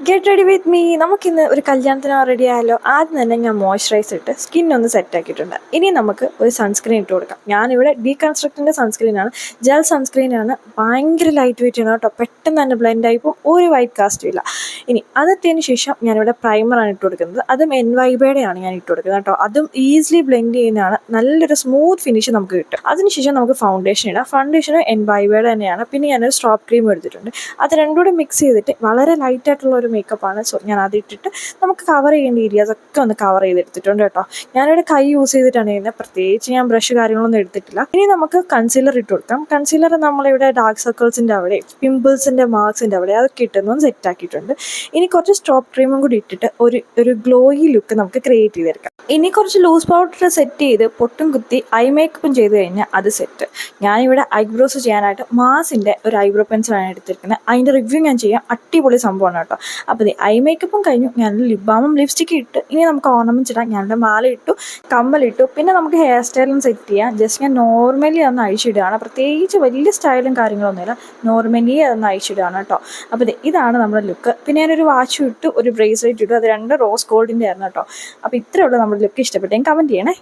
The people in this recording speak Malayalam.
Get ready with me. നമുക്കിന്ന് ഒരു കല്യാണത്തിന് റെഡി ആയാലോ. ആദ്യം തന്നെ ഞാൻ മോയ്സ്ചറൈസ് ഇട്ട് സ്കിന്നൊന്ന് സെറ്റ് ആക്കിയിട്ടുണ്ട്. ഇനി നമുക്ക് ഒരു സൺസ്ക്രീൻ ഇട്ട് കൊടുക്കാം. ഞാനിവിടെ ഡീകൺസ്ട്രക്റ്റിൻ്റെ സൺസ്ക്രീനാണ്, ജെൽ സൺസ്ക്രീനാണ്. ഭയങ്കര ലൈറ്റ് വെയിറ്റ് ആണ് കേട്ടോ, പെട്ടെന്ന് തന്നെ ബ്ലെൻഡ് ആയിപ്പോൾ ഒരു വൈറ്റ് കാസ്റ്റും ഇല്ല. ഇനി അതെത്തിയതിന് ശേഷം ഞാനിവിടെ പ്രൈമറാണ് ഇട്ട് കൊടുക്കുന്നത്. അതും NYBയുടെ ഞാൻ ഇട്ട് കൊടുക്കുന്നത് കേട്ടോ. അതും ഈസിലി ബ്ലെൻഡ് ചെയ്യുന്നതാണ്, നല്ലൊരു സ്മൂത്ത് ഫിനിഷ് നമുക്ക് കിട്ടും. അതിനുശേഷം നമുക്ക് ഫൗണ്ടേഷൻ ഇടാം. ഫൗണ്ടേഷൻ NYBയുടെ തന്നെയാണ്. പിന്നെ ഞാനൊരു സ്ട്രോപ്പ് ക്രീം എടുത്തിട്ടുണ്ട്. അത് രണ്ടും കൂടി മിക്സ് ചെയ്തിട്ട് വളരെ ലൈറ്റായിട്ടുള്ള ഒരു മേക്കപ്പാണ്. സോ ഞാൻ അതിട്ടിട്ട് നമുക്ക് കവർ ചെയ്യേണ്ട ഏരിയാസൊക്കെ ഒന്ന് കവർ ചെയ്തെടുത്തിട്ടുണ്ട് കേട്ടോ. ഞാനിവിടെ കൈ യൂസ് ചെയ്തിട്ടാണ് ചെയ്യുന്നത്, പ്രത്യേകിച്ച് ഞാൻ ബ്രഷ് കാര്യങ്ങളൊന്നും എടുത്തിട്ടില്ല. ഇനി നമുക്ക് കൺസീലർ ഇട്ട് കൊടുക്കാം. കൺസീലർ നമ്മളിവിടെ ഡാർക്ക് സർക്കിൾസിൻ്റെ അവിടെ, പിമ്പിൾസിൻ്റെ മാർക്സിൻ്റെ അവിടെ അതൊക്കെ ഇട്ടൊന്നും സെറ്റ് ആക്കിയിട്ടുണ്ട്. ഇനി കുറച്ച് സ്ട്രോപ്പ് ക്രീമും കൂടി ഇട്ടിട്ട് ഒരു ഗ്ലോയി ലുക്ക് നമുക്ക് ക്രിയേറ്റ് ചെയ്തെടുക്കാം. ഇനി കുറച്ച് ലൂസ് പൗഡർ സെറ്റ് ചെയ്ത് പൊട്ടും കുത്തി ഐ മേക്കപ്പും ചെയ്ത് കഴിഞ്ഞാൽ അത് സെറ്റ്. ഞാനിവിടെ ഐബ്രോസ് ചെയ്യാനായിട്ട് മാസിൻ്റെ ഒരു ഐബ്രോ പെൻസിലാണ് എടുത്തിരിക്കുന്നത്. അതിൻ്റെ റിവ്യൂ ഞാൻ ചെയ്യാം, അടിപൊളി സംഭവമാണ് കേട്ടോ. അപ്പോൾ ഐ മേക്കപ്പും കഴിഞ്ഞു, ഞാൻ ലിപ് ബാമും ലിപ്സ്റ്റിക്കും ഇട്ട് ഇനി നമുക്ക് ഓർണമെൻറ്റ്സ് ഇടാം. ഞാനിവിടെ മാല ഇട്ടു, കമ്മലിട്ടു, പിന്നെ നമുക്ക് ഹെയർ സ്റ്റൈലും സെറ്റ് ചെയ്യാം. ജസ്റ്റ് ഞാൻ നോർമലി അതൊന്ന് അഴിച്ചിടുകയാണ്, പ്രത്യേകിച്ച് വലിയ സ്റ്റൈലും കാര്യങ്ങളൊന്നുമില്ല, നോർമലി അതൊന്ന് അഴിച്ചിടുകയാണ് കേട്ടോ. അപ്പോൾ ഇതാണ് നമ്മുടെ ലുക്ക്. പിന്നെ ഞാനൊരു വാച്ചും ഇട്ടു, ഒരു ബ്രേസ്ലെറ്റ് ഇട്ടു, അത് 2 റോസ് ഗോൾഡിൻ്റെ ആയിരുന്നു കേട്ടോ. അപ്പോൾ ഇത്രയേ ഉള്ളൂ നമ്മുടെ ലുക്ക്. ഇഷ്ടപ്പെട്ടെങ്കിൽ കമൻറ്റ് ചെയ്യണേ.